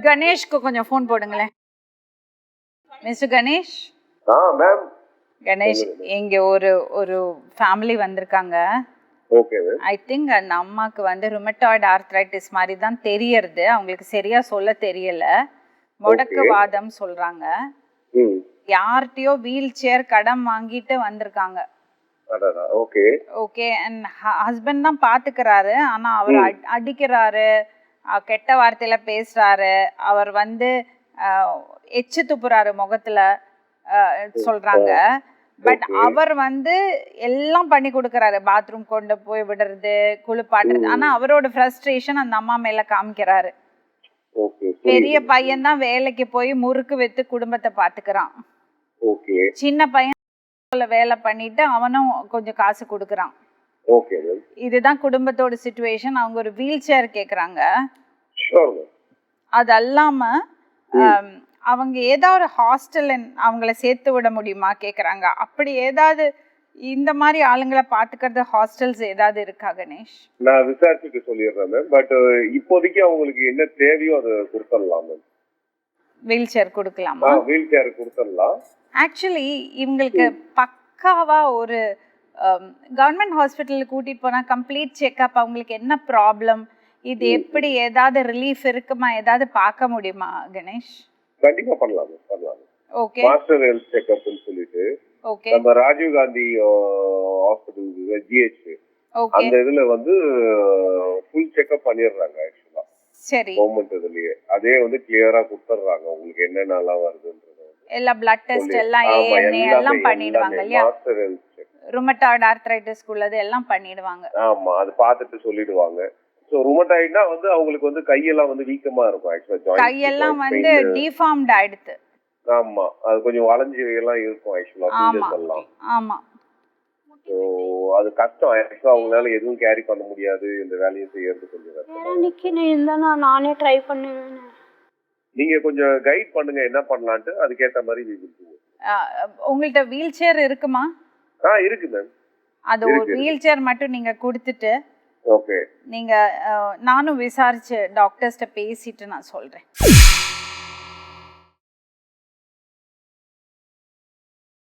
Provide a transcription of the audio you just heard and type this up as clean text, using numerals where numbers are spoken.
கணேஷ்க்கு கொஞ்சம் ஃபோன் போடுங்களேன். Mister Ganesh. Ma'am. Ganesh, இங்க ஒரு ஃபேமிலி வந்திருக்காங்க. Okay ma'am. ஐ திங்க் அந்த அம்மாக்கு வந்து ருமட்டாய்டு ஆர்த்ரைட்டிஸ் மாதிரி தான் தெரியறது. அவங்களுக்கு சரியா சொல்ல தெரியல. முடக்குவாதம் சொல்றாங்க. யார்கிட்டயோ வீல் சேர் கடன் வாங்கிட்டு வந்திருக்காங்க. Okay okay. அண்ட் ஹஸ்பண்ட் தான் பாத்துக்கிறாரு. ஆனா அவர் அடிக்கிறாரு, கெட்ட வார்த்தையில பேசுறாரு, அவர் வந்து எச்சு துப்புறாரு முகத்துல சொல்றாங்க. பட் அவர் வந்து எல்லாம் பண்ணி கொடுக்கறாரு. பாத்ரூம் கொண்டு போய் விடுறது, குளிப்பாட்டுறது. ஆனா அவரோட ஃப்ரஸ்ட்ரேஷன் அந்த அம்மா மேல காமிக்கிறாரு. பெரிய பையன் தான் வேலைக்கு போய் முறுக்கு வித்து குடும்பத்தை பாத்துக்கிறான். சின்ன பையன் வேலை பண்ணிட்டு அவனும் கொஞ்சம் காசு கொடுக்கறான். இதுதான் குடும்பத்தோட சிச்சுவேஷன். அவங்க ஒரு வீல் சேர் கேக்குறாங்க. அது அல்லாம அவங்க ஏதாவது ஹாஸ்டல் அவங்கள சேர்த்து விட முடியுமா கேக்குறாங்க. அப்படி ஏதாவது இந்த மாதிரி ஆளுங்களை பாத்துக்கிறது ஹாஸ்டல்ஸ் ஏதாவது இருக்கா கணேஷ்? நான் விசாரிச்சுட்டு சொல்லிடுறேன் மேம். பட் இப்போதைக்கு அவங்களுக்கு என்ன தேவையோ அதை கொடுத்துடலாம் மேம். வீல் சேர் கொடுக்கலாமா? வீல் சேர் கொடுத்துடலாம். ஆக்சுவலி இவங்களுக்கு பக்காவா ஒரு கவர்மெண்ட் ஹாஸ்பிட்டலுக்கு கூட்டிட்டு போனா கம்ப்ளீட் செக்அப், அவங்களுக்கு என்ன ப்ராப்ளம், இது எப்படி ஏதாவது ரிலீஃப் இருக்குமா, ஏதாவது பார்க்க முடியுமா கணேஷ்? கண்டிப்பா பண்ணலாம். ஓகே. மாஸ்டர் ஹெல்த் செக்அப்னு சொல்லிட்டு நம்ம ராஜீவ் காந்தி ஹாஸ்பிட்டல் ஜிஹெச் அந்த இதுல வந்து ஃபுல் செக்அப் பண்ணிடுறாங்க. ஆக்சுவலா சரி, கவர்மெண்ட் இதுலயே அதே வந்து கிளியரா கொடுத்துறாங்க உங்களுக்கு என்னென்னலாம் வருதுன்றது. எல்லா பிளட் டெஸ்ட் எல்லாம் ஏஎன்ஏ எல்லாம் பண்ணிடுவாங்க இல்லையா? மாஸ்டர் ஹெல்த் ருமட்டாய்டு ஆர்த்ரைட்டிஸ் உள்ளது எல்லாம் பண்ணிடுவாங்க. ஆமா, அது பார்த்துட்டு சொல்லிடுவாங்க. சோ ருமட்டாய்டுனா வந்து அவங்களுக்கு வந்து கையெல்லாம் வந்து வீக்கமா இருக்கும். ஆக்சுவலா ஜாயிண்ட் கையெல்லாம் வந்து டிஃபார்ம்ட் ஆயிடுது. ஆமா, அது கொஞ்சம் வளைஞ்சு எல்லாம் இருக்கும் ஆக்சுவலா ஃபிங்கர்ஸ் எல்லாம். ஆமா. சோ அது கஷ்டம். ஆக்சுவலா அவங்களால எதுவும் கேரி பண்ண முடியாது. இந்த வேலையை செய்யறது கொஞ்சம் கஷ்டம். நிக்கினே இருந்தா நானே ட்ரை பண்ணுவேன். நீங்க கொஞ்சம் கைட் பண்ணுங்க என்ன பண்ணலாம்னு. அதுக்கு ஏத்த மாதிரி உங்கள்ட்ட வீல் சேர் இருக்குமா? இருக்கு மேம். அது ஒரு வீல் சேர் மட்டும் நீங்க கொடுத்துட்டு ஓகே, நீங்க நானும் விசாரிச்சு டாக்டர்ஸ்ட்ட பேசிட்டு நான் சொல்றேன்.